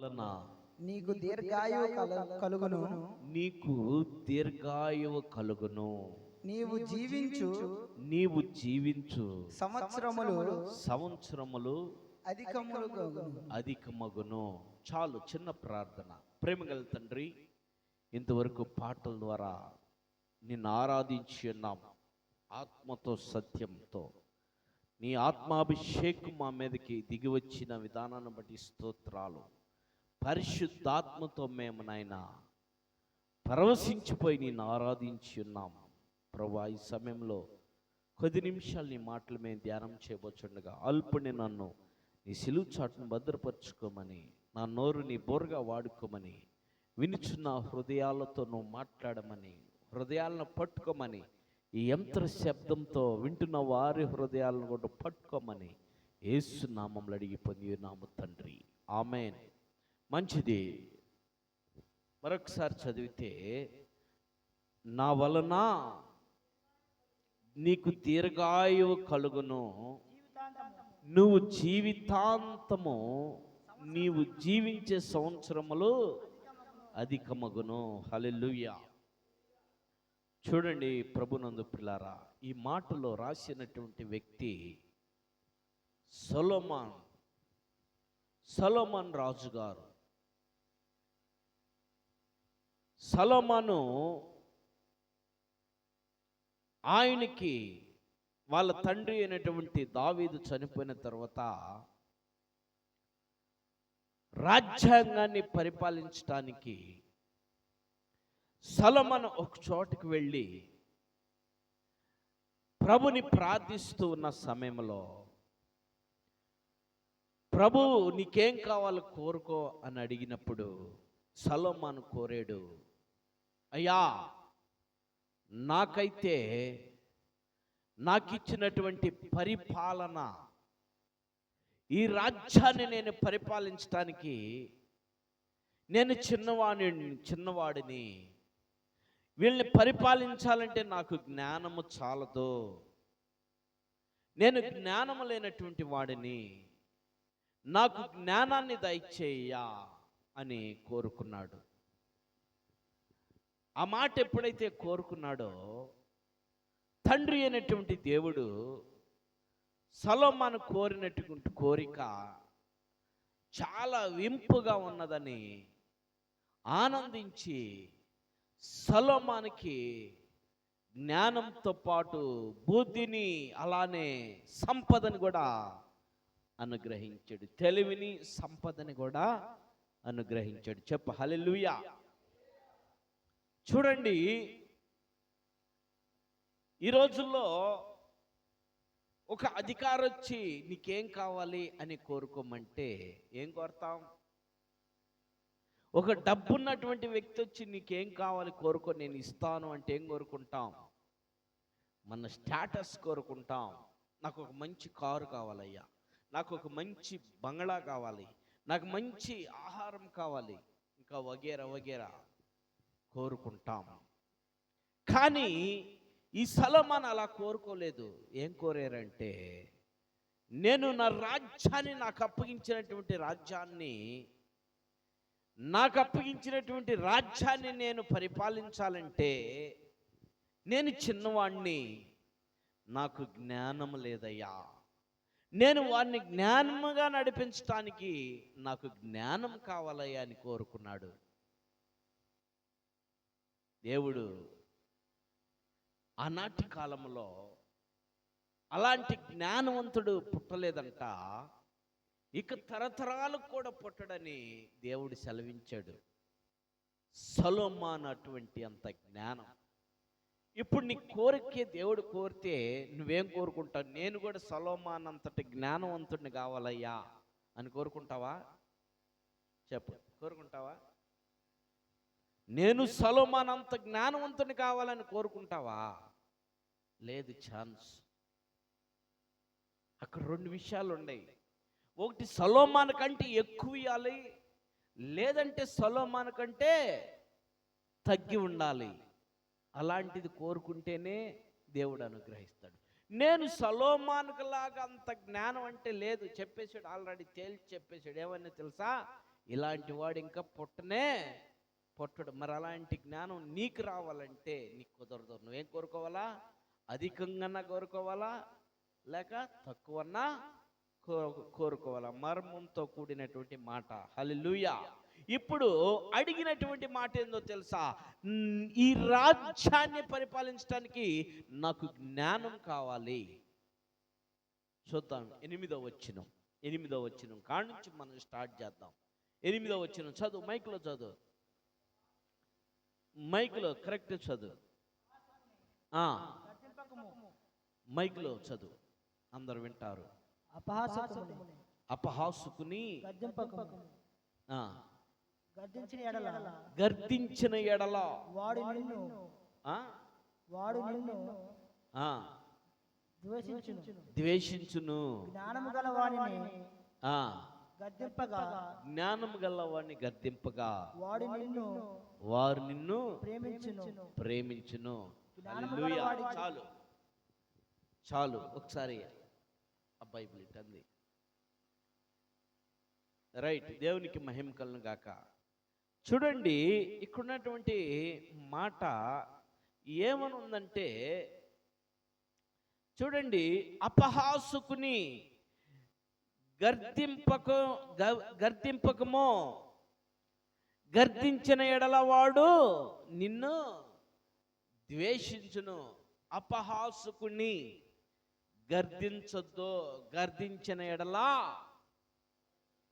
వలన నీకు దీర్ఘాయువు కలుగును. నీకు దీర్ఘాయువు కలుగును. నీవు జీవించు జీవించు సంవత్సరములు అధికమగును. చాలు, చిన్న ప్రార్థన. ప్రేమగల తండ్రి, ఇంతవరకు పాటల ద్వారా నిన్ను ఆరాధించి ఉన్నాం. ఆత్మతో సత్యంతో నీ ఆత్మాభిషేకం మా మీదకి దిగి వచ్చిన విధానాన్ని బట్టి స్తోత్రాలు. పరిశుద్ధాత్మతో మేము నాయన పరవశించిపోయి నిన్ను ఆరాధించి ఉన్నాం. ప్రభువా, ఈ సమయంలో కొద్ది నిమిషాలు నీ మాటలు మేము ధ్యానం చేయబోచుండగా అల్పుని నన్ను నీ సిలువ చాటును భద్రపరచుకోమని, నా నోరు నీ బోరుగా వాడుకోమని, వినుచున్న హృదయాలతో నువ్వు మాట్లాడమని, హృదయాలను పట్టుకోమని, ఈ యంత్ర శబ్దంతో వింటున్న వారి హృదయాలను కూడా పట్టుకోమని యేసు నామములో అడిగి పొంది నాము తండ్రి, ఆమేన్. మంచిది. మరొకసారి చదివితే, నా వలన నీకు దీర్ఘాయువు కలుగును, నువ్వు జీవితాంతము నీవు జీవించే సంవత్సరములు అధికమగును. హల్లెలూయా. చూడండి ప్రభునందు పిల్లారా, ఈ మాటలో రాసినటువంటి వ్యక్తి సొలొమోన్ రాజు గారు. సొలొమోను ఆయనకి వాళ్ళ తండ్రి అయినటువంటి దావీదు చనిపోయిన తర్వాత రాజ్యాంగాన్ని పరిపాలించడానికి సొలొమోను ఒక చోటుకు వెళ్ళి ప్రభుని ప్రార్థిస్తూ ఉన్న సమయంలో, ప్రభు నీకేం కావాలో కోరుకో అని అడిగినప్పుడు సొలొమోను కోరాడు, అయ్యా నాకైతే నాకిచ్చినటువంటి పరిపాలన, ఈ రాజ్యాన్ని నేను పరిపాలించడానికి నేను చిన్నవాడిని, వీళ్ళని పరిపాలించాలంటే నాకు జ్ఞానము చాలదు, నేను జ్ఞానము లేనటువంటి వాడిని, నాకు జ్ఞానాన్ని దయచేయ్యా అని కోరుకున్నాడు. ఆ మాట ఎప్పుడైతే కోరుకున్నాడో, తండ్రి అయినటువంటి దేవుడు సొలొమోను కోరినటువంటి కోరిక చాలా వింపుగా ఉన్నదని ఆనందించి సొలొమోనుకి జ్ఞానంతో పాటు బుద్ధిని, అలానే సంపదని కూడా అనుగ్రహించాడు. తెలివిని, సంపదని కూడా అనుగ్రహించాడు. చెప్పు హల్లెలూయా. చూడండి, ఈ రోజుల్లో ఒక అధికారం వచ్చి నీకేం కావాలి అని కోరుకోమంటే ఏం కోరుతాం? ఒక డబ్బున్నటువంటి వ్యక్తి వచ్చి నీకేం కావాలి కోరుకో నేను ఇస్తాను అంటే ఏం కోరుకుంటాం? మన స్టేటస్ కోరుకుంటాం. నాకు ఒక మంచి కారు కావాలయ్యా, నాకు ఒక మంచి బంగ్లా కావాలి, నాకు మంచి ఆహారం కావాలి, ఇంకా వగేరా వగేరా కోరుకుంటాం. కానీ ఈ సొలొమోను అలా కోరుకోలేదు. ఏం కోరారంటే, నేను నా రాజ్యాన్ని, నాకు అప్పగించినటువంటి రాజ్యాన్ని నేను పరిపాలించాలంటే నేను చిన్నవాణ్ణి, నాకు జ్ఞానం లేదయ్యా, నేను వాడిని జ్ఞానముగా నడిపించడానికి నాకు జ్ఞానం కావాలయ్యా అని కోరుకున్నాడు. దేవుడు ఆనాటి కాలంలో అలాంటి జ్ఞానవంతుడు పుట్టలేదంట, ఇక తరతరాలకు కూడా పుట్టడని దేవుడు సెలవించాడు. సొలొమోను అటువంటి అంత జ్ఞానం. ఇప్పుడు నీ కోరికే దేవుడు కోరితే నువ్వేం కోరుకుంటావు? నేను కూడా సొలొమోను అంతటి జ్ఞానవంతుడిని కావాలయ్యా అని కోరుకుంటావా? చెప్పు, కోరుకుంటావా? నేను సొలొమోను అంత జ్ఞానవంతుని కావాలని కోరుకుంటావా? లేదు, ఛాన్స్. అక్కడ రెండు విషయాలు ఉన్నాయి. ఒకటి, సొలొమోను కంటే ఎక్కువ ఇవ్వాలి, లేదంటే సొలొమోను కంటే తగ్గి ఉండాలి. అలాంటిది కోరుకుంటేనే దేవుడు అనుగ్రహిస్తాడు. నేను సొలొమోనుకు లాగా అంత జ్ఞానం అంటే లేదు చెప్పేశాడు, ఆల్రెడీ తేల్చి చెప్పేశాడు. ఏమని తెలుసా? ఇలాంటి వాడు ఇంకా పుట్టడు. మరి అలాంటి జ్ఞానం నీకు రావాలంటే నీకు కుదరదు. నువ్వేం కోరుకోవాలా? అధికంగా కోరుకోవాలా లేక తక్కువన్నా కోరుకోవాలా? మర్మంతో కూడినటువంటి మాట. హల్లెలూయా. ఇప్పుడు అడిగినటువంటి మాట ఏందో తెలుసా? ఈ రాజ్యాన్ని పరిపాలించడానికి నాకు జ్ఞానం కావాలి. చూద్దాం 8వ వచనం కాడి నుంచి మనం స్టార్ట్ చేద్దాం. 8వ వచనం చదువు, మైక్లో చదువు, మైక్లో కరెక్ట్ చదువు, మైక్లో చదువు, అందరు వింటారు. అపహాసుకుని గర్దించిన ఎడల వాడు నిన్ను ద్వేషించును. జ్ఞానము గలవాడిని గద్దింపగా వారు నిన్ను ప్రేమించును. హల్లెలూయా. చాలు ఒకసారి ఆ బైబిల్ ఇటంది. రైట్, దేవునికి మహిమ కలుగును గాక. చూడండి, ఇక్కడున్నటువంటి మాట ఏమని ఉందంటే, చూడండి, అపహాసుకుని గర్దింపకమో, గర్దించిన ఎడల వాడు నిన్ను ద్వేషించును. అపహాసుకుని గర్దించొద్దు, గర్దించిన ఎడల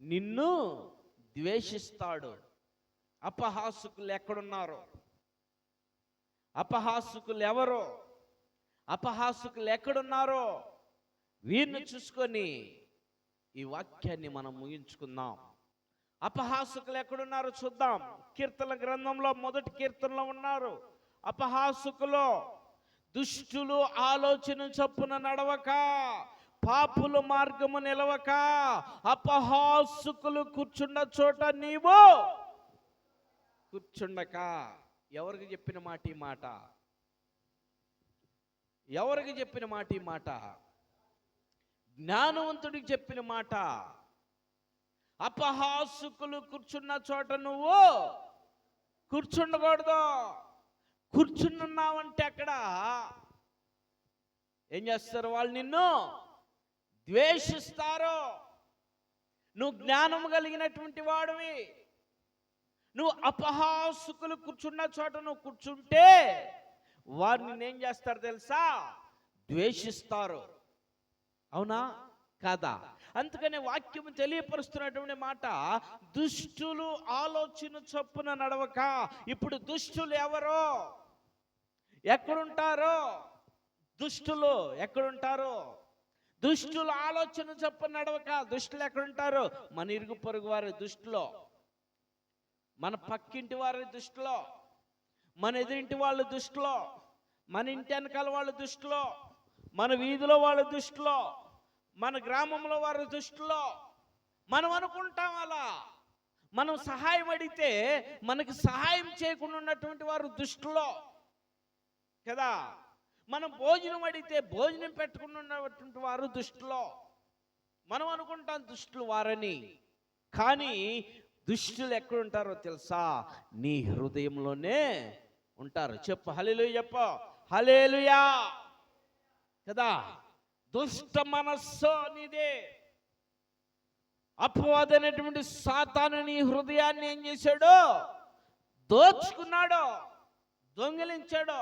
నిన్ను ద్వేషిస్తాడు. అపహాసుకులు ఎక్కడున్నారు? అపహాసుకులు ఎవరు? అపహాసుకులు ఎక్కడున్నారో వీరిని చూసుకొని ఈ వాక్యాన్ని మనం ముగించుకుందాం. అపహాసుకులు ఎక్కడున్నారో చూద్దాం. కీర్తన గ్రంథంలో 1వ కీర్తనలో ఉన్నారు. అపహాసుకులు దుష్టులు ఆలోచన చొప్పున నడవక, పాపుల మార్గము నిలవక, అపహాసుకులు కూర్చున్న చోట నీవు కూర్చుండక. ఎవరికి చెప్పిన మాట ఈ మాట? ఎవరికి చెప్పిన మాట ఈ మాట? జ్ఞానవంతుడికి చెప్పిన మాట. అపహాసుకులు కూర్చున్న చోట నువ్వు కూర్చుండకూడదు. కూర్చున్నావంటే అక్కడ ఏం చేస్తారు? వాళ్ళు నిన్ను ద్వేషిస్తారు. నువ్వు జ్ఞానం కలిగినటువంటి వాడివి. నువ్వు అపహాసుకులు కూర్చున్న చోట నువ్వు కూర్చుంటే వారిని ఏం చేస్తారు తెలుసా? ద్వేషిస్తారు. అవునా కాదా? అందుకనే వాక్యం తెలియపరుస్తున్నటువంటి మాట, దుష్టులు ఆలోచన చొప్పున నడవక. ఇప్పుడు దుష్టులు ఎవరో? ఎక్కడుంటారో? దుష్టులు ఎక్కడుంటారో? దుష్టులు ఆలోచన చొప్పున నడవక. దుష్టులు ఎక్కడుంటారు? మన ఇరుగు పొరుగు వారి దృష్టిలో, మన పక్కింటి వారి దృష్టిలో, మన ఎదురింటి వాళ్ళ దృష్టిలో, మన ఇంటి వెనకాల వాళ్ళ దృష్టిలో, మన వీధిలో వాళ్ళ దృష్టిలో, మన గ్రామంలో వారి దృష్టిలో. మనం అనుకుంటాం అలా. మనం సహాయం అడిగితే మనకి సహాయం చేయకుండా ఉన్నటువంటి వారు దృష్టిలో కదా. మనం భోజనం అడిగితే భోజనం పెట్టకుండా ఉన్నటువంటి వారు దృష్టిలో. మనం అనుకుంటాం దుష్టులు వారని. కానీ దుష్టులు ఎక్కడుంటారో తెలుసా? నీ హృదయంలోనే ఉంటారు. చెప్పు హల్లెలూయా, చెప్పు హల్లెలూయా కదా. దుష్ట మనస్సు నీదే. అపవాదైనటువంటి సాతాను నీ హృదయాన్ని ఏం చేశాడు? దోచుకున్నాడు, దొంగిలించాడు.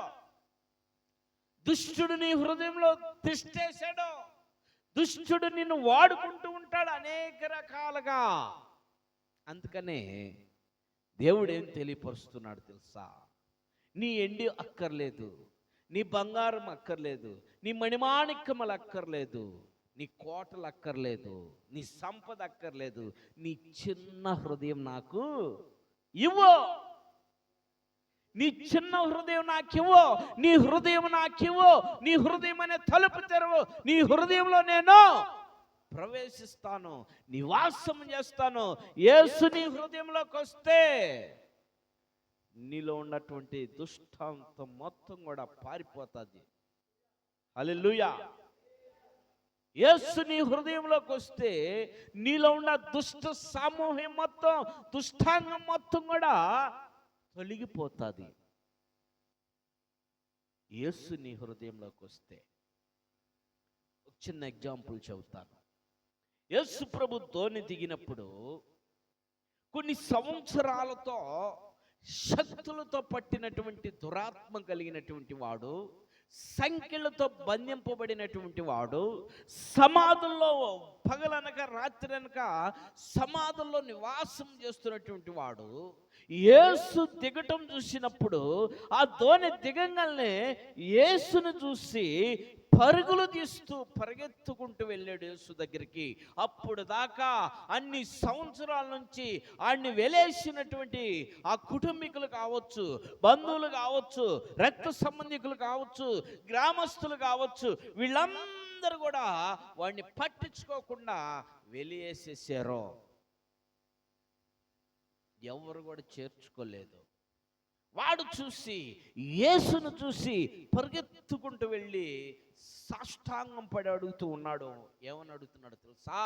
దుష్టుడు నీ హృదయంలో తిష్టేశాడు. దుష్టుడు నిన్ను వాడుకుంటూ ఉంటాడు అనేక రకాలుగా. అందుకనే దేవుడు ఏం తెలియపరుస్తున్నాడు తెలుసా? నీ ఎండి అక్కర్లేదు, నీ బంగారం అక్కర్లేదు, నీ మణిమాణిక్యములు అక్కర్లేదు, నీ కోటలు అక్కర్లేదు, నీ సంపద అక్కర్లేదు. నీ చిన్న హృదయం నాకు ఇవ్వు. నీ చిన్న హృదయం నాకివ్వు. నీ హృదయం నాకివ్వు. నీ హృదయం అనే తలుపు తెరవు. నీ హృదయంలో నేను ప్రవేశిస్తాను, నివాసం చేస్తాను. యేసు నీ హృదయంలోకి వస్తే నీలో ఉన్నటువంటి దుష్టాంతం మొత్తం కూడా పారిపోతుంది. హల్లెలూయా. యేసు నీ హృదయంలోకి వస్తే నీలో ఉన్న దుష్ట సమూహం మొత్తం, దుష్టాంగం మొత్తం కూడా తొలగిపోతుంది. యేసు నీ హృదయంలోకి వస్తే. ఒక చిన్న ఎగ్జాంపుల్ చెబుతాను. యేసు ప్రభు ధోని దిగినప్పుడు కొన్ని సంవత్సరాలతో శక్తులతో పట్టినటువంటి దురాత్మ కలిగినటువంటి వాడు, సంఖ్యలతో బంధింపబడినటువంటి వాడు, సమాధుల్లో పగలనక రాత్రనక సమాధుల్లో నివాసం చేస్తున్నటువంటి వాడు యేసు దిగటం చూసినప్పుడు ఆ ధోని దిగంగానే యేసును చూసి పరుగులు తీస్తూ పరిగెత్తుకుంటూ వెళ్ళాడు యేసు దగ్గరికి. అప్పుడు దాకా అన్ని సంవత్సరాల నుంచి ఆయన్ని వెలేసినటువంటి ఆ కుటుంబీకులు కావచ్చు, బంధువులు కావచ్చు, రక్త సంబంధికులు కావచ్చు, గ్రామస్తులు కావచ్చు, వీళ్ళందరూ కూడా వాడిని పట్టించుకోకుండా వెలివేసేసారు. ఎవరు కూడా చేర్చుకోలేదు. వాడు చూసి, యేసును చూసి పరిగెత్తుకుంటూ వెళ్ళి సాష్టాంగం పడి అడుగుతూ ఉన్నాడు. ఏమని అడుగుతున్నాడు తెలుసా?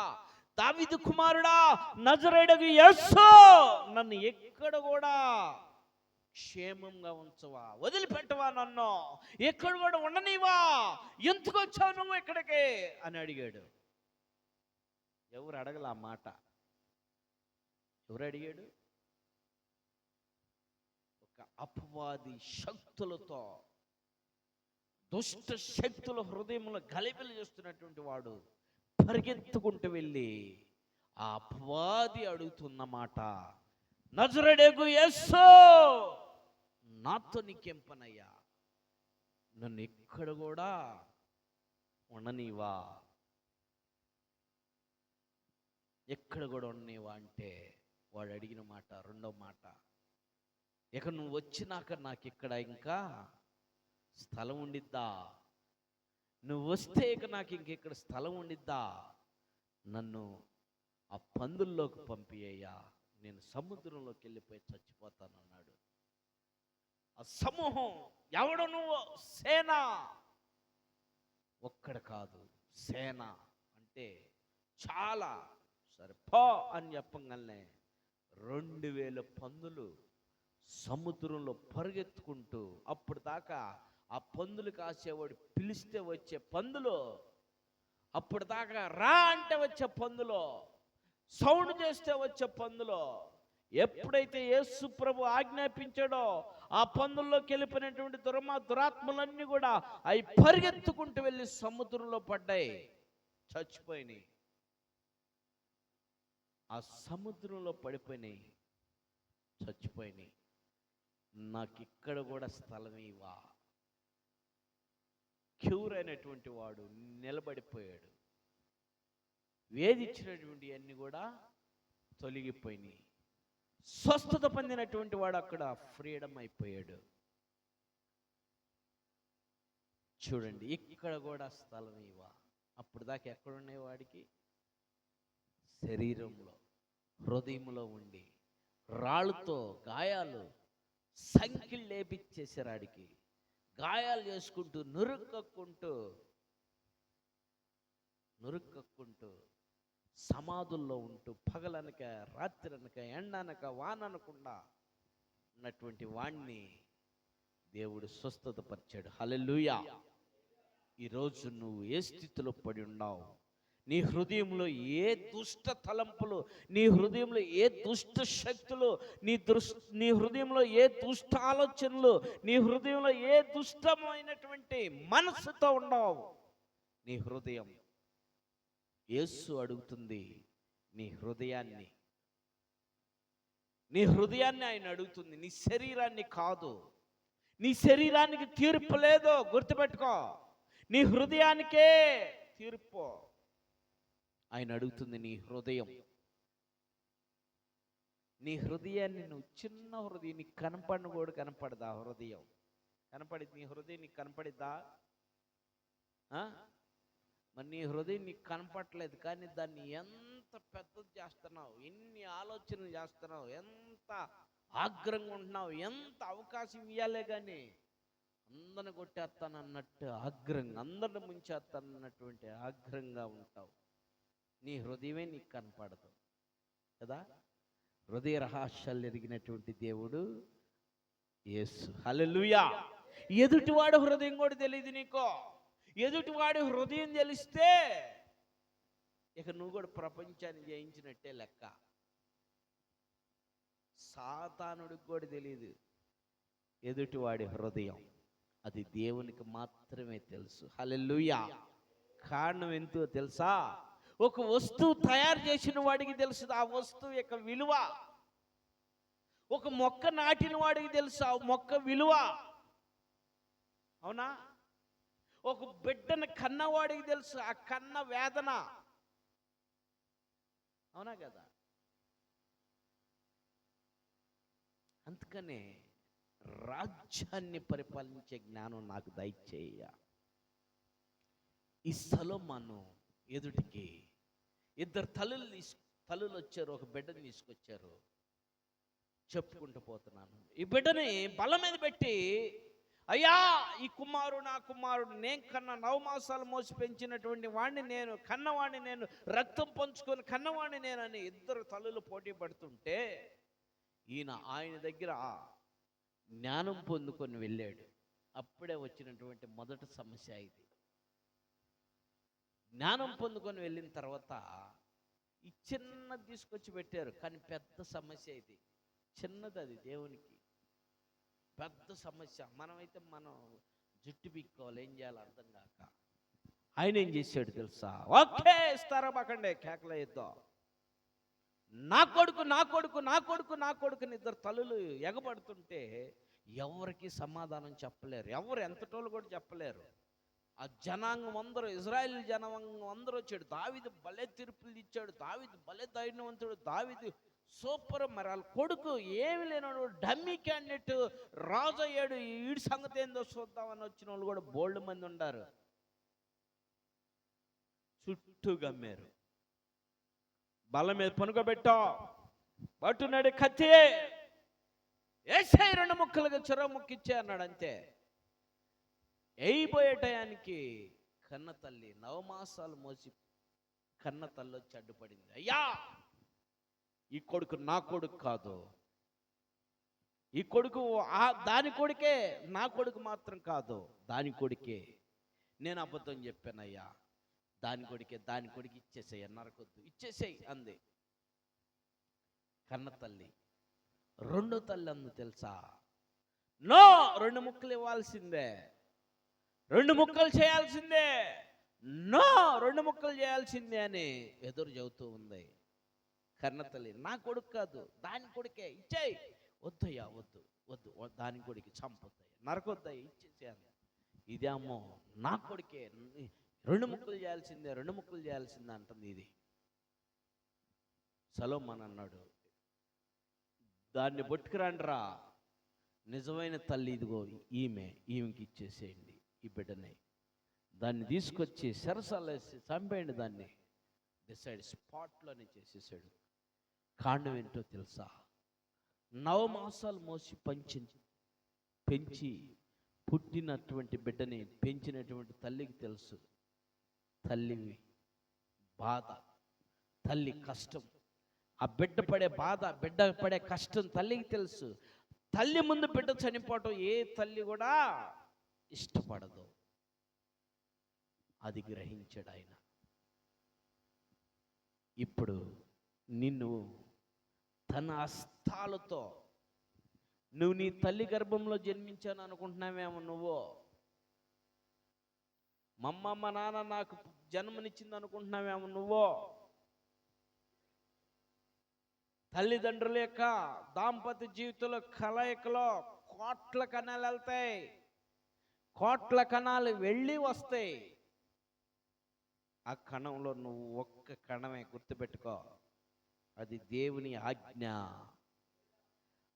దావీదు కుమారుడా, నజరేయుడగు యేసు, నన్ను ఎక్కడ కూడా క్షేమంగా ఉంచవా, వదిలిపెట్టవా, నన్ను ఎక్కడ కూడా ఉండనివా, ఎందుకు వచ్చావు నువ్వు ఇక్కడికి అని అడిగాడు. ఎవరు అడగల ఆ మాట. ఎవరు అడిగాడు? అపవాది శక్తులతో, దుష్ట శక్తుల హృదయంలో గలిబిలి చేస్తున్నటువంటి వాడు పరిగెత్తుకుంటూ వెళ్ళి ఆ అపవాది అడుగుతున్న మాట, నజరేయుడగు యేసు, నాతో నీకేం పనయ్యా, నన్ను ఎక్కడ కూడా ఉండనివా, ఎక్కడ కూడా ఉండనివా అంటే వాడు అడిగిన మాట, రెండో మాట, ఇక నువ్వు వచ్చినాక నాకు ఇక్కడ ఇంకా స్థలం ఉండిద్దా? నువ్వు వస్తే ఇక నాకు ఇంకెక్కడ స్థలం ఉండిద్దా? నన్ను ఆ పందుల్లోకి పంపియ్యా, నేను సముద్రంలోకి వెళ్ళిపోయి చచ్చిపోతాను అన్నాడు. ఆ సమూహం, ఎవడు నువ్వు? సేన. ఒక్కడ కాదు, సేన అంటే చాలా. సరే పో అని చెప్పగానే 2000 పందులు సముద్రంలో పరిగెత్తుకుంటూ, అప్పుడు దాకా ఆ పందులు కాసేవాడు పిలిస్తే వచ్చే పందులు, అప్పుడు దాకా రా అంటే వచ్చే పందులు, సౌండ్ చేస్తే వచ్చే పందులు, ఎప్పుడైతే యేసు ప్రభు ఆజ్ఞాపించాడో ఆ పందుల్లోకి వెళ్ళిపోయినటువంటి దురాత్మలన్నీ కూడా అవి పరిగెత్తుకుంటూ వెళ్ళి సముద్రంలో పడ్డాయి, చచ్చిపోయినాయి. ఆ సముద్రంలో పడిపోయినాయి, చచ్చిపోయినాయి. నాకు ఇక్కడ కూడా స్థలం ఇవ్వా. క్యూర్ అయినటువంటి వాడు నిలబడిపోయాడు. వేధించినటువంటి అన్ని కూడా తొలగిపోయినాయి. స్వస్థత పొందినటువంటి వాడు అక్కడ ఫ్రీడమ్ అయిపోయాడు. చూడండి, ఇక్కడ కూడా స్థలం ఇవ్వా. అప్పుడు దాకా ఎక్కడున్నాయి వాడికి? శరీరంలో, హృదయంలో ఉండి రాళ్ళతో గాయాలు, సంఖ్యలు లేపిచ్చేసారు. ఆడికి గాయాలు చేసుకుంటూ నురుక్కకుంటూ సమాధుల్లో ఉంటూ పగలనక రాత్రనక ఎండనక వాననకుండా ఉన్నటువంటి వాణ్ణి దేవుడు స్వస్థత పరిచాడు. హల్లెలూయా. ఈరోజు నువ్వు ఏ స్థితిలో పడి ఉన్నావు? నీ హృదయంలో ఏ దుష్ట తలంపులు, నీ హృదయంలో ఏ దుష్ట శక్తులు, నీ హృదయంలో ఏ దుష్ట ఆలోచనలు, నీ హృదయంలో ఏ దుష్టమైనటువంటి మనసుతో ఉండవు నీ హృదయం? యేసు అడుగుతుంది నీ హృదయాన్ని. నీ హృదయాన్ని ఆయన అడుగుతుంది, నీ శరీరాన్ని కాదు. నీ శరీరానికి తీర్పు లేదు, గుర్తుపెట్టుకో. నీ హృదయానికే తీర్పు. ఆయన అడుగుతుంది నీ హృదయం. నీ హృదయాన్ని నువ్వు, చిన్న హృదయం, నీకు కనపడిన కూడా కనపడదా? హృదయం కనపడిద్ది? నీ హృదయం నీకు కనపడిద్దా? మరి నీ హృదయం నీకు కనపడలేదు, కానీ దాన్ని ఎంత పెద్దది చేస్తున్నావు, ఎన్ని ఆలోచనలు చేస్తున్నావు, ఎంత ఆగ్రహంగా ఉంటున్నావు, ఎంత అవకాశం ఇవ్వాలే కానీ అందరిని కొట్టేస్తానన్నట్టు ఆగ్రహంగా, అందరిని ముంచేస్తానన్నటువంటి ఆగ్రహంగా ఉంటావు. నీ హృదయమే నీకు కనపడదు కదా. హృదయ రహస్యాలు ఎరిగినటువంటి దేవుడు యేసు. హల్లెలూయా. ఎదుటివాడు హృదయం కూడా తెలియదు నీకో. ఎదుటివాడి హృదయం తెలిస్తే ఇక నువ్వు కూడా ప్రపంచాన్ని జయించినట్టే లెక్క. సాతానుడికి కూడా తెలియదు ఎదుటివాడి హృదయం. అది దేవునికి మాత్రమే తెలుసు. హల్లెలూయా. కారణం ఎంతో తెలుసా? ఒక వస్తువు తయారు చేసిన వాడికి తెలుసు ఆ వస్తువు యొక్క విలువ. ఒక మొక్క నాటిన వాడికి తెలుసు ఆ మొక్క విలువ. అవునా? ఒక బిడ్డను కన్నవాడికి తెలుసు ఆ కన్న వేదన. అవునా కదా? అందుకనే రాజ్యాన్ని పరిపాలించే జ్ఞానం నాకు దయచేయ. ఈ సొలొమోను ఎదుటికి ఇద్దరు తల్లులు వచ్చారు, ఒక బిడ్డని తీసుకొచ్చారు. చెప్పుకుంటూ పోతున్నాను. ఈ బిడ్డని బల్ల మీద పెట్టి, అయ్యా ఈ కుమారుడు నా కుమారుడు, నేను కన్నా 9 మాసాలు మోసి పెంచినటువంటి వాడిని నేను, కన్నవాడిని నేను, రక్తం పంచుకొని కన్నవాడిని నేనని ఇద్దరు తల్లులు పోటీ పడుతుంటే ఆయన దగ్గర జ్ఞానం పొందుకొని వెళ్ళాడు. అప్పుడే వచ్చినటువంటి మొదటి సమస్య ఇది. జ్ఞానం పొందుకొని వెళ్ళిన తర్వాత ఈ చిన్నది తీసుకొచ్చి పెట్టారు, కానీ పెద్ద సమస్య ఇది. చిన్నది అది దేవునికి పెద్ద సమస్య. మనమైతే మనం జుట్టు పీక్కోవాలి, ఏం చేయాలో అర్థం కాక. ఆయన ఏం చేశాడు తెలుసా? ఓకే ఇస్తారా బాకండి, కేకలు ఇద్దాం, నా కొడుకు నా కొడుకు నా కొడుకు నా కొడుకుని ఇద్దరు తల్లులు ఎగబడుతుంటే ఎవరికి సమాధానం చెప్పలేరు. ఎవరు ఎంతటోళ్ళు కూడా చెప్పలేరు. ఆ జనాంగం అందరూ, ఇజ్రాయెల్ జనాంగం అందరూ వచ్చాడు. దావీదు భలే తీర్పులు ఇచ్చాడు, దావీదు భలే ధైర్యవంతుడు, దావీదు సూపర్. మరి వాళ్ళ కొడుకు ఏమి లేనాడు, డమ్మీ క్యాండిడేట్ రాజు అయ్యాడు, ఈడి సంగతి ఏందో చూద్దామని వచ్చిన వాళ్ళు కూడా బోల్డ్ మంది ఉన్నారు. చుట్టూ గమ్మారు. బల్ల మీద పనుకోబెట్టా, పట్టున్నాడు కత్తి, వేసే 2 ముక్కలుగా చెరవ ముక్కిచ్చే అన్నాడు. అంతే. వేయిపోయే టయానికి కన్న తల్లి 9 మాసాలు మోసి కన్న తల్లి వచ్చి అడ్డుపడింది. అయ్యా ఈ కొడుకు నా కొడుకు కాదు, ఈ కొడుకు దాని కొడుకే, నా కొడుకు మాత్రం కాదు, దాని కొడుకే. నేను అబద్ధం చెప్పానయ్యా, దాని కొడుకు ఇచ్చేసేయి, నరకొద్దు, ఇచ్చేసేయి అంది కన్న తల్లి. రెండో తల్లి అందు తెలుసా? నో, 2 ముక్కలు ఇవ్వాల్సిందే, 2 ముక్కలు చేయాల్సిందే, నో 2 ముక్కలు చేయాల్సిందే అని ఎదురు చెబుతూ ఉంది. కన్న తల్లి నా కొడుకు కాదు, దాని కొడుకే, ఇచ్చేయి. వద్దయ్యా వద్దు వద్దు, దాని కొడుకు చంపొద్దయ్యా, నరకొద్దయ్యా, ఇచ్చేసేయాలి. ఇదేమో నా కొడుకే, 2 ముక్కలు చేయాల్సిందే, 2 ముక్కలు చేయాల్సిందే అంటుంది. ఇది సొలొమోను అన్నాడు, దాన్ని పట్టుకురండ్రా, నిజమైన తల్లి ఇదిగో ఈమెకి ఇచ్చేసేయండి ఈ బిడ్డని. దాన్ని తీసుకొచ్చి సరసాలేసి చంపేయండి, దాన్ని డిసైడ్ స్పాట్లోనే చేసేసాడు. కారణం ఏంటో తెలుసా? 9 మాసాలు మోసి పెంచి పుట్టినటువంటి బిడ్డని పెంచినటువంటి తల్లికి తెలుసు తల్లి బాధ, తల్లి కష్టం, ఆ బిడ్డ పడే బాధ, బిడ్డ పడే కష్టం తల్లికి తెలుసు. తల్లి ముందు బిడ్డ చనిపోవటం ఏ తల్లి కూడా ఇష్టపడదు. అది గ్రహించాడు ఆయన. ఇప్పుడు నిన్ను తన హస్తాలతో, నువ్వు నీ తల్లి గర్భంలో జన్మించాను అనుకుంటున్నావేమో, నువ్వు మా నాన్న నాకు జన్మనిచ్చింది అనుకుంటున్నావేమో, నువ్వు తల్లిదండ్రుల యొక్క దాంపత్య జీవితంలో కలయికలో కోట్ల కణాలు వెళ్తాయి, కోట్ల కణాలు వెళ్ళి వస్తాయి. ఆ కణంలో నువ్వు ఒక్క కణమే, గుర్తుపెట్టుకో, అది దేవుని ఆజ్ఞ.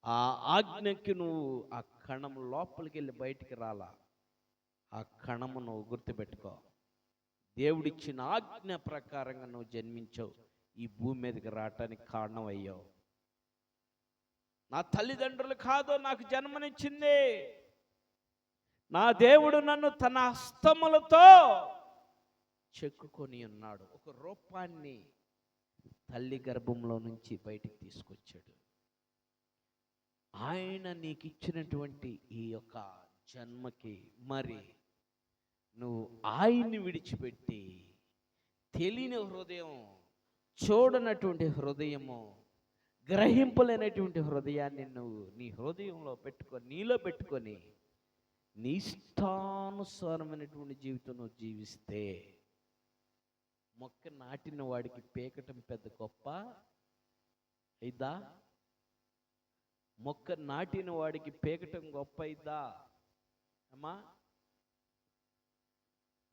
ఆ ఆజ్ఞకి నువ్వు ఆ కణం లోపలికి వెళ్ళి బయటికి రాలా. ఆ కణము నువ్వు గుర్తుపెట్టుకో, దేవుడిచ్చిన ఆజ్ఞ ప్రకారంగా నువ్వు జన్మించావు, ఈ భూమి మీదకి రావటానికి కారణం అయ్యావు. నా తల్లిదండ్రులు కాదు నాకు జన్మనిచ్చింది, నా దేవుడు నన్ను తన హస్తములతో చెక్కుకొని ఉన్నాడు. ఒక రూపాన్ని తల్లి గర్భంలో నుంచి బయటికి తీసుకొచ్చాడు. ఆయన నీకు ఇచ్చినటువంటి ఈ యొక్క జన్మకి మరి నువ్వు ఆయన్ని విడిచిపెట్టి తెలియని హృదయం, చూడనటువంటి హృదయము, గ్రహింపలేనటువంటి హృదయాన్ని నువ్వు నీ హృదయంలో పెట్టుకొని, నీలో పెట్టుకొని నీ ఇష్టానుసారమైనటువంటి జీవితం నువ్వు జీవిస్తే, మొక్క నాటిన వాడికి పీకటం పెద్ద గొప్ప అయిద్దా? మొక్క నాటిన వాడికి పీకటం గొప్ప అయిద్దా అమ్మా?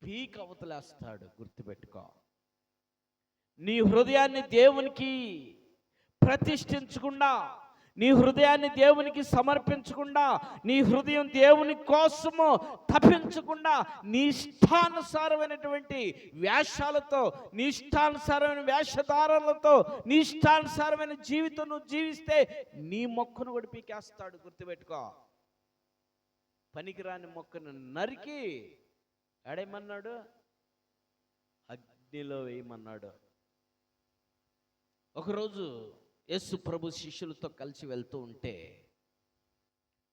పీక అవతలేస్తాడు, గుర్తుపెట్టుకో. నీ హృదయాన్ని దేవునికి ప్రతిష్ఠించకుండా, నీ హృదయాన్ని దేవునికి సమర్పించకుండా, నీ హృదయం దేవుని కోసము తప్పించకుండా, నీ ఇష్టానుసారమైనటువంటి వేషాలతో, నీ ఇష్టానుసారమైన వేషధారణలతో, నీ ఇష్టానుసారమైన జీవితం నువ్వు జీవిస్తే నీ మొక్కను కూడా పీకేస్తాడు, గుర్తుపెట్టుకో. పనికిరాని మొక్కను నరికి ఏడేమన్నాడు? అగ్నిలో వేయమన్నాడు. ఒకరోజు యేసు ప్రభు శిష్యులతో కలిసి వెళ్తూ ఉంటే,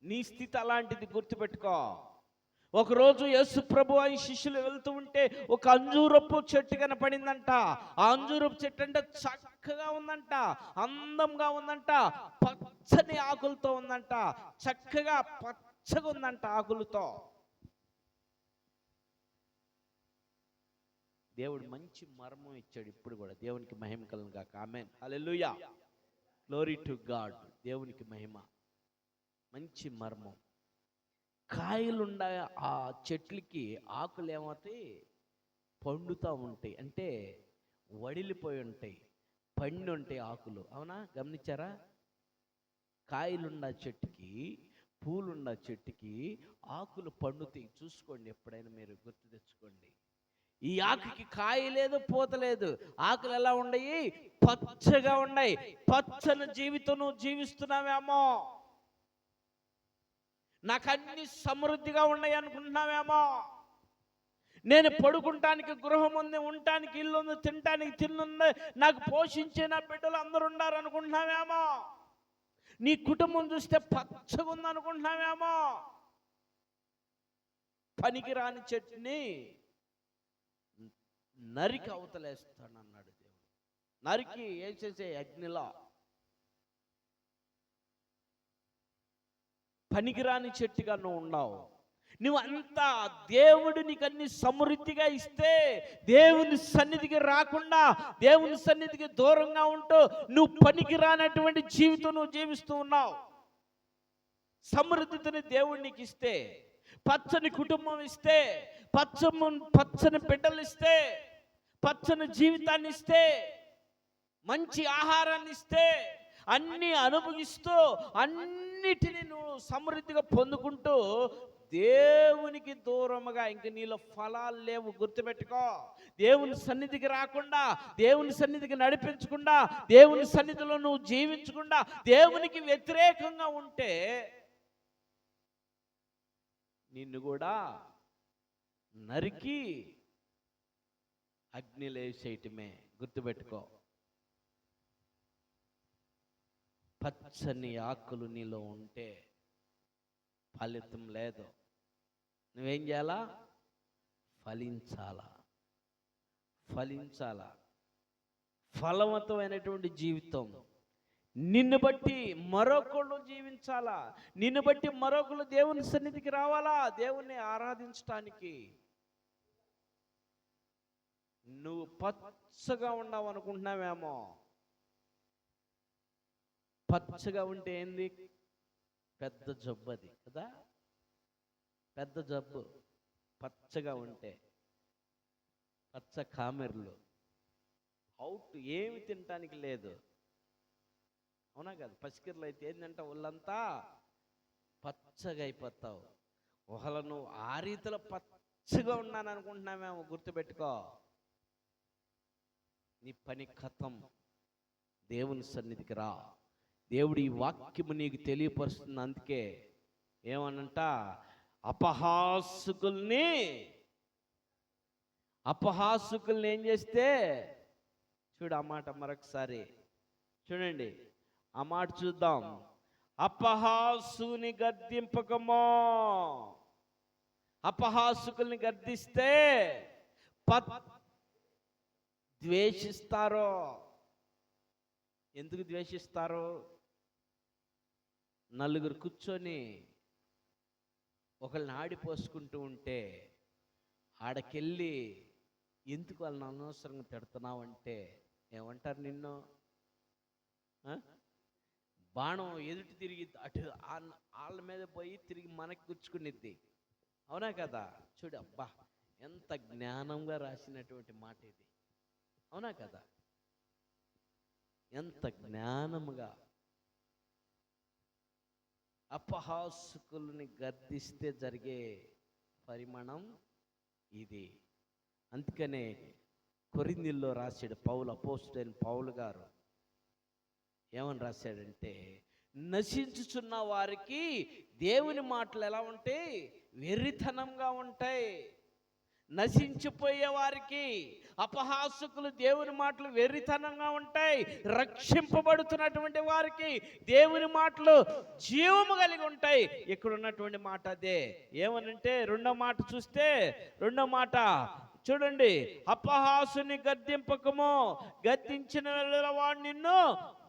నీ స్థితి అలాంటిది, గుర్తుపెట్టుకో. ఒకరోజు యేసు ప్రభు ఆయన శిష్యులు వెళ్తూ ఉంటే ఒక అంజూరపు చెట్టు కనపడిందంట. ఆ అంజూరపు చెట్టు అంటే చక్కగా ఉందంట, అందంగా ఉందంట, పచ్చని ఆకులతో ఉందంట, చక్కగా పచ్చగా ఉందంట ఆకులతో. దేవుడు మంచి మర్మం ఇచ్చాడు ఇప్పుడు కూడా. దేవునికి మహిమ కలుగును గాక. ఆమేన్, హల్లెలూయా, గ్లోరీ టు గాడ్. దేవునికి మహిమ. మంచి మర్మం. కాయలుండ ఆ చెట్లకి ఆకులు ఏమవుతాయి? పండుతూ ఉంటాయి, అంటే వడిలిపోయి ఉంటాయి, పండి ఉంటాయి ఆకులు. అవునా? గమనించారా? కాయలుండ చెట్టుకి, పూలుండ చెట్టుకి ఆకులు పండుతాయి. చూసుకోండి, ఎప్పుడైనా మీరు గుర్తు తెచ్చుకోండి. ఈ ఆకుకి కాయ లేదు, పూత లేదు. ఆకులు ఎలా ఉన్నాయి? పచ్చగా ఉన్నాయి. పచ్చని జీవితం నువ్వు జీవిస్తున్నావేమో. నాకు అన్ని సమృద్ధిగా ఉన్నాయి అనుకుంటున్నావేమో. నేను పడుకుంటానికి గృహం ఉంది, ఉండటానికి ఇల్లు ఉంది, తినటానికి తిన్నుంది, నాకు పోషించే నా బిడ్డలు అందరూ ఉన్నారు అనుకుంటున్నావేమో. నీ కుటుంబం చూస్తే పచ్చగా ఉంది అనుకుంటున్నావేమో. పనికిరాని చెట్టుని నరికి అవతలేస్తాను అన్నాడు దేవుడు. నరికి వేసేసే అగ్నిలో. పనికిరాని చెట్టుగా నువ్వు ఉన్నావు. నువ్వు అంతా దేవుడు నీకు అన్ని సమృద్ధిగా ఇస్తే, దేవుని సన్నిధికి రాకుండా, దేవుని సన్నిధికి దూరంగా ఉంటూ నువ్వు పనికిరానటువంటి జీవితం నువ్వు జీవిస్తూ ఉన్నావు. సమృద్ధిని దేవుడు నీకు ఇస్తే, పచ్చని కుటుంబం ఇస్తే, పచ్చని బిడ్డలు ఇస్తే, పచ్చని జీవితాన్ని ఇస్తే, మంచి ఆహారాన్ని ఇస్తే, అన్ని అనుభవిస్తూ అన్నిటినీ నువ్వు సమృద్ధిగా పొందుకుంటూ దేవునికి దూరముగా ఇంక నీలో ఫలాలు లేవు, గుర్తుపెట్టుకో. దేవుని సన్నిధికి రాకుండా, దేవుని సన్నిధికి నడిపించకుండా, దేవుని సన్నిధిలో నువ్వు జీవించకుండా దేవునికి వ్యతిరేకంగా ఉంటే నిన్ను కూడా నరికి అగ్నిలేసేయటమే, గుర్తుపెట్టుకో. పచ్చని ఆకులు నీలో ఉంటే ఫలితం లేదు. నువ్వేం చేయాలా? ఫలించాలా. ఫలవంతమైనటువంటి జీవితం. నిన్ను బట్టి మరొకళ్ళు జీవించాలా, నిన్ను బట్టి మరొకళ్ళు దేవుని సన్నిధికి రావాలా, దేవుణ్ణి ఆరాధించటానికి. నువ్వు పచ్చగా ఉన్నావు అనుకుంటున్నావేమో. పచ్చగా ఉంటే ఏంది? పెద్ద జబ్బు అది కదా, పెద్ద జబ్బు. పచ్చగా ఉంటే పచ్చ కామెర్లు, అవుట్ ఏమి తినటానికి లేదు. అవునా కదా? పసికిర్లు అయితే ఏంటంటే ఒళ్ళంతా పచ్చగా అయిపోతావు. ఒకవేళ నువ్వు ఆ రీతిలో పచ్చగా ఉన్నాను అనుకుంటున్నామేమో, గుర్తుపెట్టుకో. నీ పని ఖతం. దేవుని సన్నిధికి రా. దేవుడు ఈ వాక్యము నీకు తెలియపరుస్తుంది. అందుకే ఏమనంట, అపహాసకుల్ని ఏం చేస్తే, చూడు ఆ మాట మరొకసారి చూడండి, ఆ మాట చూద్దాం. అపహాసుని గద్దింపకమో. అపహాసకుల్ని గద్దిస్తే ద్వేషిస్తారో. ఎందుకు ద్వేషిస్తారో? నలుగురు కూర్చొని ఒకళ్ళని ఆడిపోసుకుంటూ ఉంటే ఆడకెళ్ళి ఎందుకు వాళ్ళని అనవసరంగా తిడుతున్నావు అంటే ఏమంటారు? నిన్ను బాణం ఎదుటి తిరిగి అటు వాళ్ళ మీద పోయి తిరిగి మనకి గుచ్చుకునిద్ది. అవునా కదా? చూడు, అబ్బా ఎంత జ్ఞానంగా రాసినటువంటి మాట ఇది. అవునా కదా? ఎంత జ్ఞానముగా. అపహాసకుల్ని గద్దిస్తే జరిగే పరిమాణం ఇది. అందుకనే కొరింథీయుల్లో రాశాడు అపోస్తలుడైన పౌలు గారు ఏమని రాశాడంటే, నశించుచున్న వారికి దేవుని మాటలు ఎలా ఉంటాయి? వెర్రితనంగా ఉంటాయి. నశించిపోయే వారికి అపహాసకులు దేవుని మాటలు వెర్రితనంగా ఉంటాయి. రక్షింపబడుతున్నటువంటి వారికి దేవుని మాటలు జీవము కలిగి ఉంటాయి. ఇక్కడ ఉన్నటువంటి మాట అదే. ఏమనంటే రెండో మాట చూస్తే, రెండో మాట చూడండి, అపహాసుని గద్దింపకము, గద్దించిన వాడు నిన్ను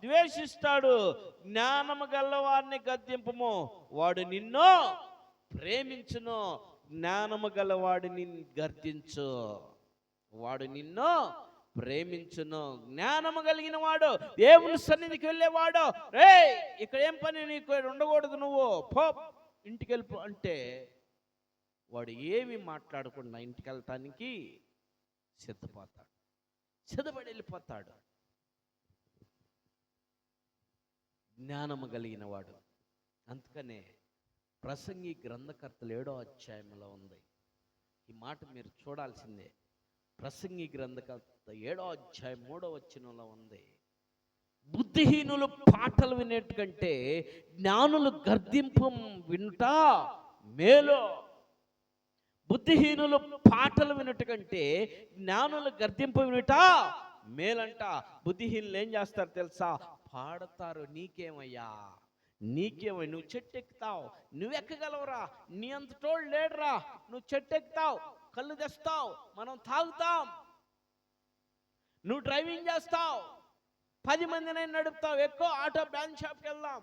ద్వేషిస్తాడు. జ్ఞానము గలవాడిని గద్దింపము, వాడు నిన్ను ప్రేమించును. జ్ఞానము గలవాడిని గద్దించు, వాడు నిన్ను ప్రేమించును. జ్ఞానము కలిగిన వాడు, దేవుని సన్నిధికి వెళ్ళేవాడు, రే ఇక్కడ ఏం పని నీకు ఉండకూడదు, నువ్వు పో ఇంటికి వెళ్ళిపో అంటే వాడు ఏమి మాట్లాడకుండా ఇంటికి వెళ్ళటానికి సిద్ధపడి వెళ్ళిపోతాడు. జ్ఞానము కలిగిన వాడు. అందుకనే ప్రసంగి గ్రంథకర్తలు 7వ అధ్యాయంలో ఉంది ఈ మాట, మీరు చూడాల్సిందే. ప్రసంగి గ్రంథకర్త 7వ అధ్యాయం 3వ వచనంలో ఉంది, బుద్ధిహీనులు పాటలు వినేట్టుకంటే జ్ఞానులు గర్దింపు వినుట మేలు. బుద్ధిహీనులు పాటలు వినుటకంటే జ్ఞానులు గర్దింపు వినుట మేలంట. బుద్ధిహీనులు ఏం చేస్తారు తెలుసా? పాడతారు. నీకేమయ్యా, నీకేమయ్యా, నువ్వు చెట్టు ఎక్కుతావు, నువ్వు ఎక్కగలవురా, నీ అంత తోడు లేడురా, నువ్వు చెట్టు ఎక్కుతావు, కళ్ళు తెస్తావు, మనం తాగుతాం, నువ్వు డ్రైవింగ్ చేస్తావు, 10 మందినైనా నడుపుతావు, ఎక్కువ ఆటో బ్రాంచ్ షాప్కి వెళ్దాం,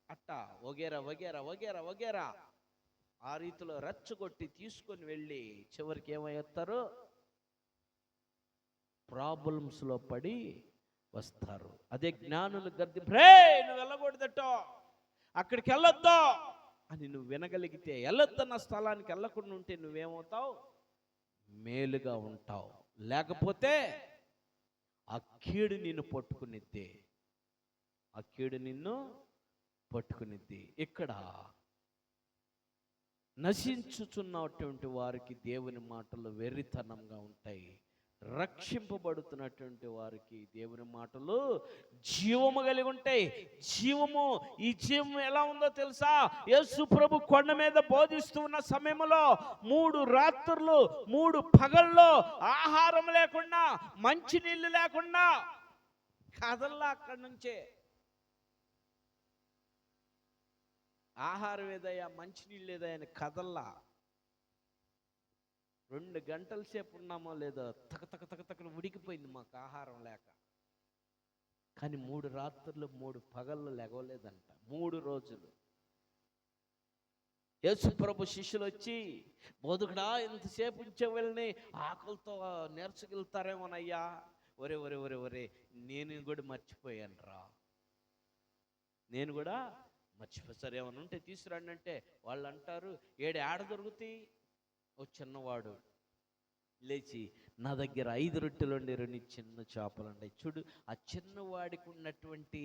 అట్టా వగేరా వగేరా వగేరా వగేరా. ఆ రీతిలో రచ్చగొట్టి తీసుకొని వెళ్ళి చివరికి ఏమయ్యేస్తారు? ప్రాబ్లమ్స్లో పడి వస్తారు. అదే జ్ఞానులు రే నువ్వు వెళ్ళకూడదటో, అక్కడికి వెళ్ళొద్దు అని నువ్వు వినగలిగితే, వెళ్ళొద్దన్న స్థలానికి వెళ్ళకుండా ఉంటే నువ్వేమవుతావు? మేలుగా ఉంటావు. లేకపోతే ఆ కీడు నిన్ను పట్టుకునిద్ది, ఆ కీడు నిన్ను పట్టుకునిద్ది. ఇక్కడ నశించుచున్నటువంటి వారికి దేవుని మాటలు వెర్రితనంగా ఉంటాయి. రక్షింపబడుతున్నటువంటి వారికి దేవుని మాటలు జీవము కలిగి ఉంటాయి. జీవము, ఈ జీవము ఎలా ఉందో తెలుసా? యేసు ప్రభు కొండ మీద బోధిస్తూ ఉన్న సమయంలో 3 రాత్రులు 3 పగల్లో ఆహారం లేకుండా, మంచినీళ్ళు లేకుండా కదల్లా. అక్కడి నుంచే ఆహారం ఏదయ్యా, మంచినీళ్ళు ఏదయ్యా అని కదల్లా. 2 గంటల సేపు ఉన్నామో లేదో తక్కన ఉడికిపోయింది మాకు ఆహారం లేక. కానీ 3 రాత్రులు 3 పగళ్ళు లెగవలేదంట. 3 రోజులు. యేసు ప్రభు శిష్యులు వచ్చి, బోధకుడా ఇంతసేపు ఉంచే వెళ్ళని ఆకలితో నేర్చుకెళ్తారేమోనయ్యా. ఒరే ఒరే ఒరే ఒరే నేను కూడా మర్చిపోయాను రా, నేను కూడా మర్చిపోతారు. ఏమన్నా ఉంటే తీసుకురండి అంటే వాళ్ళు అంటారు, 7 ఏడ దొరుకుతాయి? ఓ చిన్నవాడు లేచి, నా దగ్గర 5 రొట్టెలు ఉండి 2 చిన్న చేపలు ఉన్నాయి. చూడు, ఆ చిన్నవాడికి ఉన్నటువంటి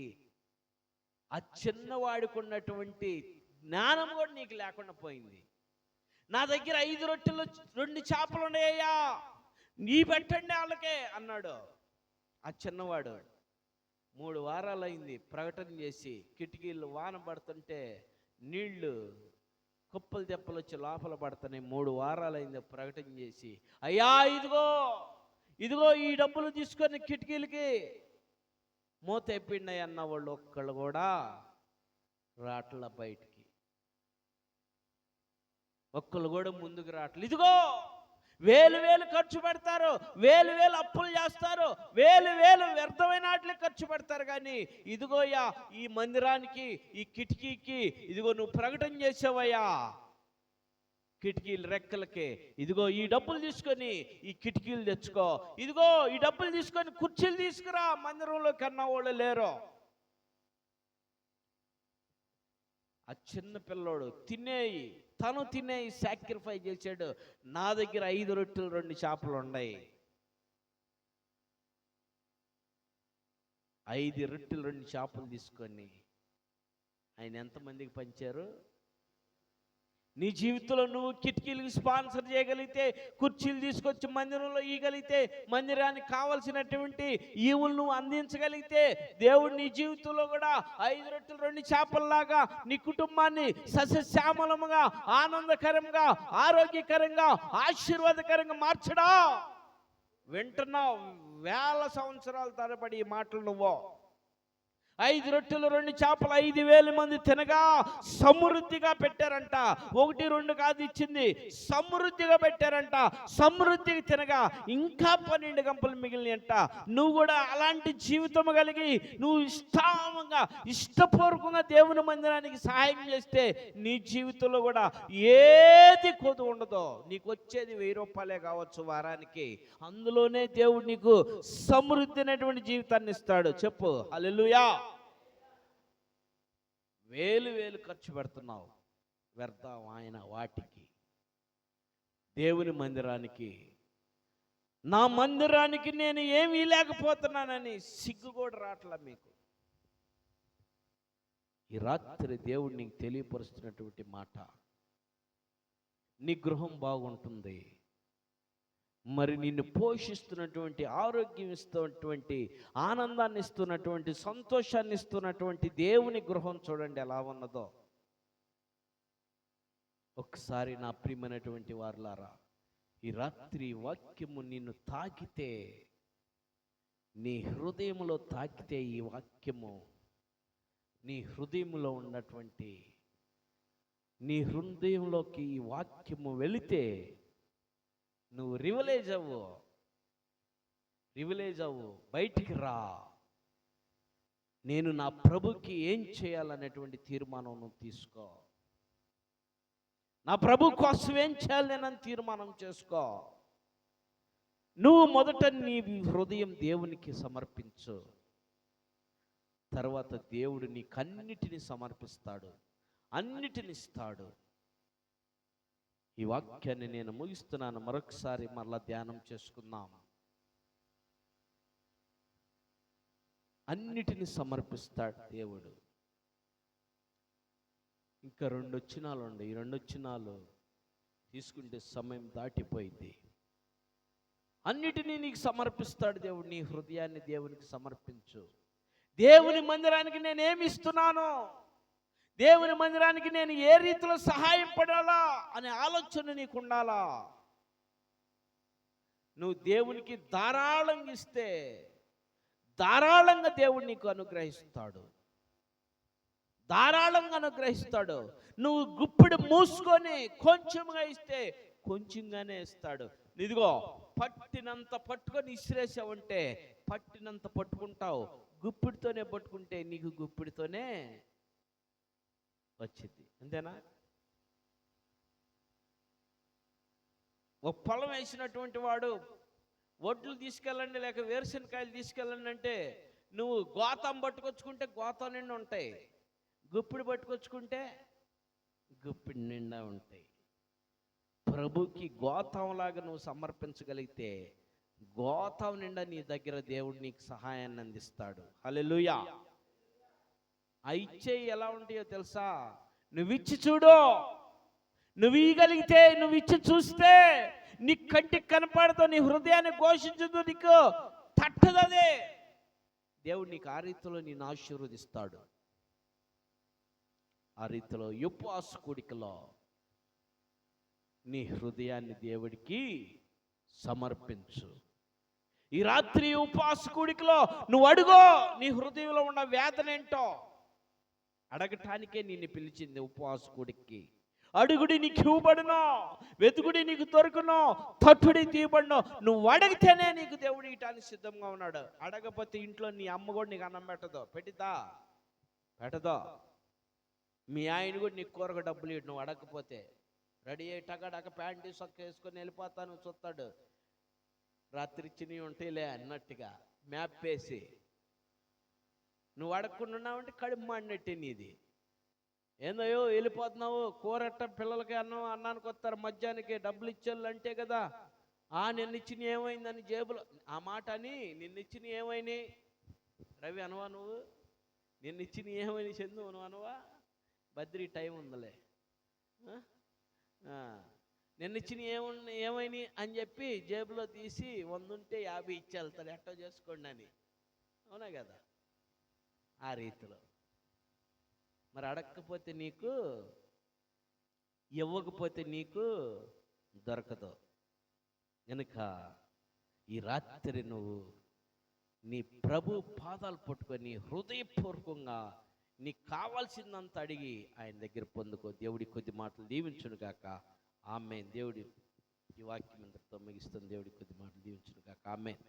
జ్ఞానం కూడా నీకు లేకుండా పోయింది. నా దగ్గర 5 రొట్టెలు 2 చేపలు ఉన్నాయ్యా, నీ పెట్టండి వాళ్ళకే అన్నాడు ఆ చిన్నవాడు. 3 వారాలు అయింది ప్రకటన చేసి, కిటికీలు వాన పడుతుంటే నీళ్లు కుప్పలు తెప్పలు వచ్చి లోపల పడుతున్నాయి. 3 వారాలైంది ప్రకటన చేసి, అయ్యా ఇదిగో ఇదిగో ఈ డబ్బులు తీసుకొని కిటికీలకి మూత అయిపోయినాయి అన్న వాళ్ళు ఒక్కళ్ళు కూడా రాట్ల బయటికి, ఒక్కళ్ళు కూడా ముందుకు రావట్లేదు. ఇదిగో వేలు వేలు ఖర్చు పెడతారు, వేలు వేలు అప్పులు చేస్తారు, వేలు వేలు వ్యర్థమైన వాటికి ఖర్చు పెడతారు. కానీ ఇదిగోయ్యా ఈ మందిరానికి, ఈ కిటికీకి ఇదిగో నువ్వు ప్రకటన చేసావయ్యా, కిటికీలు రెక్కలకే, ఇదిగో ఈ డబ్బులు తీసుకొని ఈ కిటికీలు తెచ్చుకో, ఇదిగో ఈ డబ్బులు తీసుకొని కుర్చీలు తీసుకురా, మందిరంలో కన్నా వాళ్ళు లేరు. ఆ చిన్న పిల్లోడు తను తినేయి సాక్రిఫై చేశాడు. నా దగ్గర 5 రొట్టెలు 2 చేపలు ఉన్నాయి, 5 రొట్టెలు 2 చేపలు తీసుకొని ఆయన ఎంతమందికి పంచారు? నీ జీవితంలో నువ్వు కిటికీలకు స్పాన్సర్ చేయగలిగితే, కుర్చీలు తీసుకొచ్చి మందిరంలో ఇవ్వగలిగితే, మందిరానికి కావలసినటువంటి ఈవులు నువ్వు అందించగలిగితే, దేవుడు నీ జీవితంలో కూడా 5 రొట్టెలు 2 చేపల్లాగా నీ కుటుంబాన్ని సస్యశ్యామలముగా, ఆనందకరంగా, ఆరోగ్యకరంగా, ఆశీర్వాదకరంగా మార్చడా. వింటున్నావు? వేల సంవత్సరాల తరబడి ఈ మాటలు నువ్వు 5 రొట్టెలు 2 చేపలు 5,000 మంది తినగా సమృద్ధిగా పెట్టారంట. 1 2 కాదు ఇచ్చింది, సమృద్ధిగా పెట్టారంట. సమృద్ధిగా తినగా ఇంకా 12 గంపలు మిగిలినంట. నువ్వు కూడా అలాంటి జీవితం కలిగి నువ్వు ఇష్టపూర్వకంగా దేవుని మందిరానికి సహాయం చేస్తే నీ జీవితంలో కూడా ఏది కొద్దు ఉండదో. నీకు వచ్చేది 1000 రూపాయలే కావచ్చు వారానికి, అందులోనే దేవుడు నీకు సమృద్ధి అయినటువంటి జీవితాన్ని ఇస్తాడు. చెప్పు హల్లెలూయా. వేలు వేలు ఖర్చు పెడుతున్నావు, వ్యర్థం ఆయన వాటికి. దేవుని మందిరానికి, నా మందిరానికి నేను ఏమీ లేకపోతున్నానని సిగ్గు కూడా రావట్లా మీకు. ఈ రాత్రి దేవుడు నీకు తెలియపరుస్తున్నటువంటి మాట, నీ గృహం బాగుంటుంది, మరి నిన్ను పోషిస్తున్నటువంటి, ఆరోగ్యం ఇస్తున్నటువంటి, ఆనందాన్ని ఇస్తున్నటువంటి, సంతోషాన్ని ఇస్తున్నటువంటి దేవుని గృహం చూడండి ఎలా ఉన్నదో. ఒకసారి నా ప్రియమైనటువంటి వారులారా, ఈ రాత్రి వాక్యము నిన్ను తాకితే, నీ హృదయంలో తాకితే, ఈ వాక్యము నీ హృదయంలో ఉన్నటువంటి, నీ హృదయంలోకి ఈ వాక్యము వెళితే నువ్వు రివలైజ్ అవ్వు, బయటికి రా. నేను నా ప్రభుకి ఏం చేయాలనేటువంటి తీర్మానం నువ్వు తీసుకో. నా ప్రభు కోసం ఏం చేయాలి నేనని తీర్మానం చేసుకో. నువ్వు మొదట నీ హృదయం దేవునికి సమర్పించు, తర్వాత దేవుడు నీకన్నిటిని సమర్పిస్తాడు, అన్నిటిని ఇస్తాడు. ఈ వాక్యాన్ని నేను ముగిస్తున్నాను. మరొకసారి మరలా ధ్యానం చేసుకుందాం. అన్నిటిని సమర్పిస్తాడు దేవుడు. ఇంకా 2 వచనాలు ఉండి, ఈ 2 వచనాలు తీసుకుంటే సమయం దాటిపోయింది. అన్నిటినీ నీకు సమర్పిస్తాడు దేవుడు. నీ హృదయాన్ని దేవునికి సమర్పించు. దేవుని మందిరానికి నేనేమి ఇస్తున్నాను, దేవుని మందిరానికి నేను ఏ రీతిలో సహాయం పడాలా అనే ఆలోచన నీకు ఉండాలా. నువ్వు దేవునికి ధారాళంగా ఇస్తే ధారాళంగా దేవుడు నీకు అనుగ్రహిస్తాడు, ధారాళంగా అనుగ్రహిస్తాడు. నువ్వు గుప్పిడి మూసుకొని కొంచెంగా ఇస్తే కొంచెంగానే ఇస్తాడు. ఇదిగో పట్టినంత పట్టుకొని ఇసిరేసావంటే పట్టినంత పట్టుకుంటావు, గుప్పిడితోనే పట్టుకుంటే నీకు గుప్పిడితోనే వచ్చింది. అంతేనా? ఒక పొలం వేసినటువంటి వాడు వడ్లు తీసుకెళ్ళండి లేక వేరుశనకాయలు తీసుకెళ్ళండి అంటే నువ్వు గోతం పట్టుకొచ్చుకుంటే గోతం నిండా ఉంటాయి, గుప్పిడి పట్టుకొచ్చుకుంటే గుప్పిడి నిండా ఉంటాయి. ప్రభుకి గోతంలాగా నువ్వు సమర్పించగలిగితే గోతం నిండా నీ దగ్గర దేవుడు నీకు సహాయాన్ని అందిస్తాడు. హల్లెలూయా. ఆ ఇచ్చే ఎలా ఉంటాయో తెలుసా? నువ్వు ఇచ్చి చూడు, నువ్వు ఇవ్వగలిగితే, నువ్వు ఇచ్చి చూస్తే నీ కంటికి కనపడదు, నీ హృదయాన్ని ఘోషించదు, నీకు తట్టదదే. దేవుడు నీకు ఆ రీతిలో నిన్ను ఆశీర్వదిస్తాడు. ఆ రీతిలో ఉపవాస కూడికలో నీ హృదయాన్ని దేవుడికి సమర్పించు. ఈ రాత్రి ఉపవాస కూడికలో నువ్వు అడుగో, నీ హృదయంలో ఉన్న వేదన ఏంటో అడగటానికే నిన్ను పిలిచింది ఉపవాస కూడికి. అడుగుడి నీకు ఇవ్వబడును, వెతుకుడి నీకు దొరుకును, తట్టుడి తీయబడును. నువ్వు అడిగితేనే నీకు దేవుడు ఇయటానికి సిద్ధంగా ఉన్నాడు. అడగపోతే ఇంట్లో నీ అమ్మ కూడా నీకు అన్నం పెట్టదో. మీ ఆయన కూడా నీకు కూరకు డబ్బులు ఇవ్వడు నువ్వు అడగకపోతే. రెడీ అయ్యి టగడక ప్యాంటు సొక్క వేసుకొని వెళ్ళిపోతాను చూస్తాడు. రాత్రి చిని ఉంటేలే అన్నట్టుగా మ్యాప్ వేసి నువ్వు అడగకుండా ఉన్నావంటే కడుపు మాడినట్టే నీది. ఏందయ్యో వెళ్ళిపోతున్నావు, కూరట్ట పిల్లలకి అన్నానికి వస్తారు, మధ్యాహ్నానికి డబ్బులు ఇచ్చేళ్ళు అంటే కదా. నిన్నిచ్చిన ఏమైందని జేబులో ఆ మాట అని, నిన్నిచ్చిన ఏమైనాయి రవి అనవా నువ్వు? నిన్నిచ్చిన ఏమైనా చందు నువ్వు అనవా? బద్రి టైం ఉందిలే. నిన్నిచ్చిన ఏమైనా అని చెప్పి జేబులో తీసి 100 ఉంటే 50 ఇచ్చి వెళ్తాడు, ఎట్టో చేసుకోండి అని. అవునా కదా? ఆ రీతిలో మరి అడగకపోతే నీకు, ఇవ్వకపోతే నీకు దొరకదు. కనుక ఈ రాత్రి నువ్వు నీ ప్రభు పాదాలు పట్టుకొని హృదయపూర్వకంగా నీకు కావాల్సిందంత అడిగి ఆయన దగ్గర పొందుకో. దేవుడి కొద్ది మాటలు దీవించును గాక. ఆమేన్. దేవుడి ఈ వాక్యం ఇంతటితో ముగిస్తుంది. దేవుడి కొద్ది మాటలు దీవించును గాక. ఆమేన్.